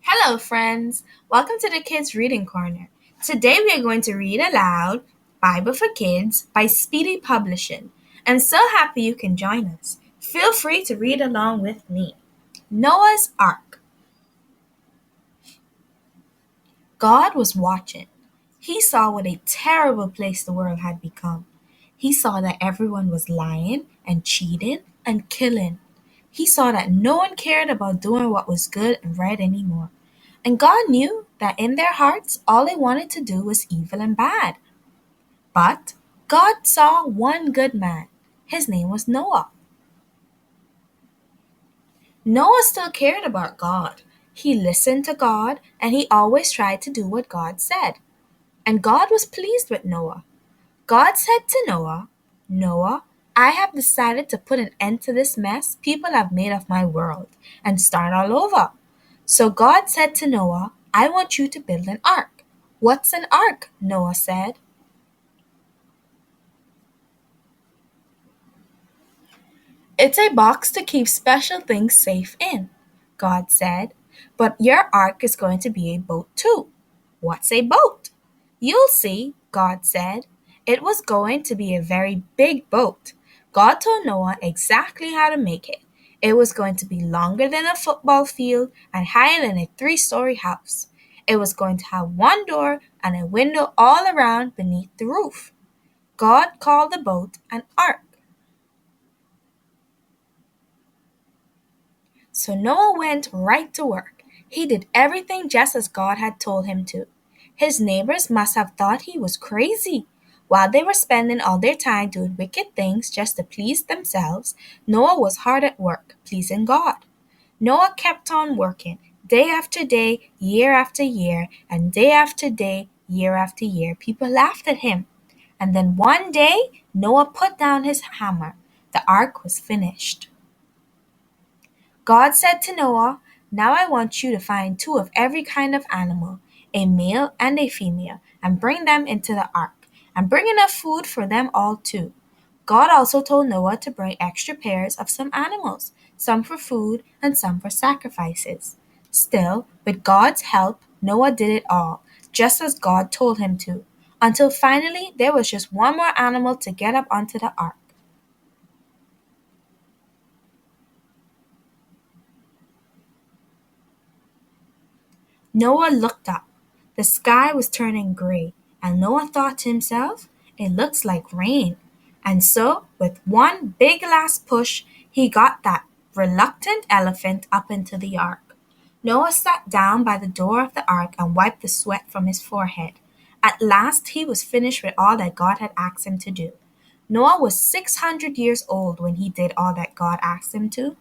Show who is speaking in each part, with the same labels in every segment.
Speaker 1: Hello, friends. Welcome to the Kids Reading Corner. Today we are going to read aloud Bible for Kids by Speedy Publishing. I'm so happy you can join us. Feel free to read along with me. Noah's Ark. God was watching. He saw what a terrible place the world had become. He saw that everyone was lying and cheating and killing. He saw that no one cared about doing what was good and right anymore. And God knew that in their hearts, all they wanted to do was evil and bad. But God saw one good man. His name was Noah. Noah still cared about God. He listened to God and he always tried to do what God said. And God was pleased with Noah. God said to Noah, Noah, I have decided to put an end to this mess people have made of my world and start all over. So God said to Noah, I want you to build an ark. What's an ark? Noah said. It's a box to keep special things safe in, God said. But your ark is going to be a boat too. What's a boat? You'll see, God said. It was going to be a very big boat. God told Noah exactly how to make it. It was going to be longer than a football field and higher than a three-story house. It was going to have one door and a window all around beneath the roof. God called the boat an ark. So Noah went right to work. He did everything just as God had told him to. His neighbors must have thought he was crazy. While they were spending all their time doing wicked things just to please themselves, Noah was hard at work, pleasing God. Noah kept on working, day after day, year after year, and day after day, year after year. People laughed at him. And then one day, Noah put down his hammer. The ark was finished. God said to Noah, Now I want you to find two of every kind of animal, a male and a female, and bring them into the ark, and bring enough food for them all too. God also told Noah to bring extra pairs of some animals, some for food and some for sacrifices. Still, with God's help, Noah did it all, just as God told him to, until finally there was just one more animal to get up onto the ark. Noah looked up. The sky was turning gray, and Noah thought to himself, It looks like rain. And so, with one big last push, he got that reluctant elephant up into the ark. Noah sat down by the door of the ark and wiped the sweat from his forehead. At last, he was finished with all that God had asked him to do. Noah was 600 years old when he did all that God asked him to.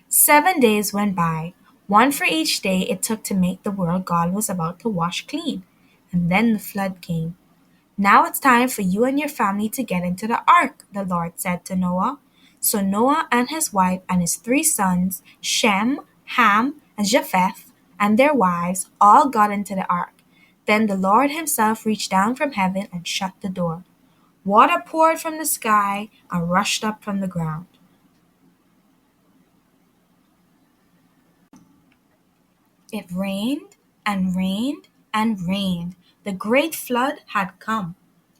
Speaker 1: 7 days went by, one for each day it took to make the world God was about to wash clean. And then the flood came. Now it's time for you and your family to get into the ark, the Lord said to Noah. So Noah and his wife and his 3 sons, Shem, Ham, and Japheth, and their wives all got into the ark. Then the Lord himself reached down from heaven and shut the door. Water poured from the sky and rushed up from the ground. It rained and rained and rained. The great flood had come.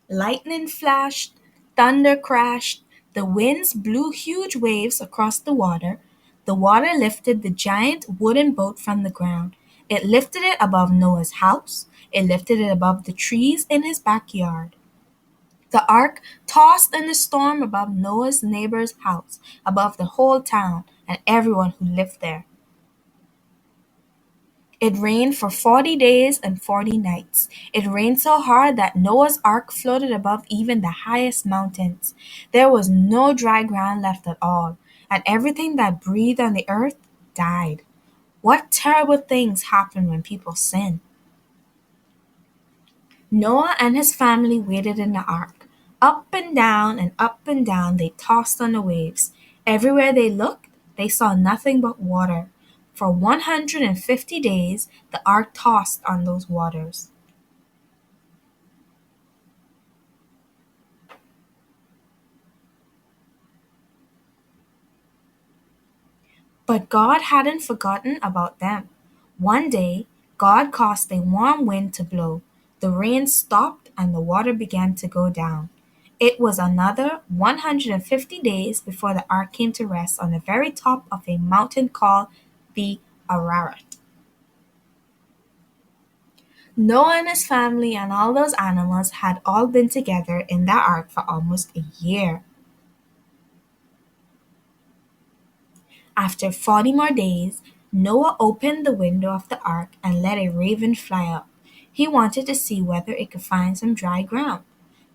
Speaker 1: Lightning flashed, thunder crashed, the winds blew huge waves across the water. The water lifted the giant wooden boat from the ground. It lifted it above Noah's house. It lifted it above the trees in his backyard. The ark tossed in the storm above Noah's neighbor's house, above the whole town and everyone who lived there. It rained for 40 days and 40 nights. It rained so hard that Noah's ark floated above even the highest mountains. There was no dry ground left at all, and everything that breathed on the earth died. What terrible things happen when people sin! Noah and his family waited in the ark. Up and down they tossed on the waves. Everywhere they looked, they saw nothing but water. For 150 days, the ark tossed on those waters. But God hadn't forgotten about them. One day, God caused a warm wind to blow. The rain stopped and the water began to go down. It was another 150 days before the ark came to rest on the very top of a mountain called the Ararat. Noah and his family and all those animals had all been together in that ark for almost a year. After 40 more days, Noah opened the window of the ark and let a raven fly up. He wanted to see whether it could find some dry ground.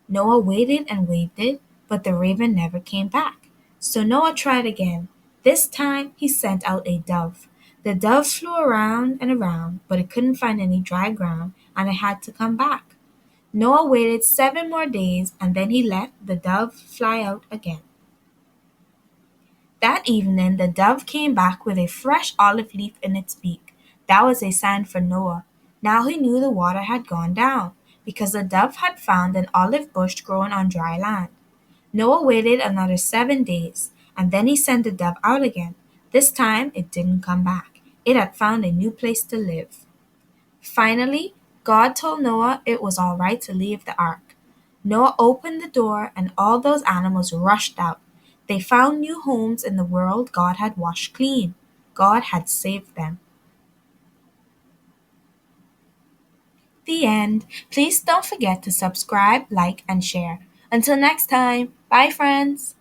Speaker 1: Noah waited and waited, but the raven never came back. So Noah tried again. This time he sent out a dove. The dove flew around and around, but it couldn't find any dry ground and it had to come back. Noah waited 7 more days and then he let the dove fly out again. That evening the dove came back with a fresh olive leaf in its beak. That was a sign for Noah. Now he knew the water had gone down, because the dove had found an olive bush growing on dry land. Noah waited another 7 days, and then he sent the dove out again. This time it didn't come back. It had found a new place to live. Finally, God told Noah it was all right to leave the ark. Noah opened the door, and all those animals rushed out. They found new homes in the world God had washed clean. God had saved them. The end. Please don't forget to subscribe, like, and share. Until next time, bye, friends.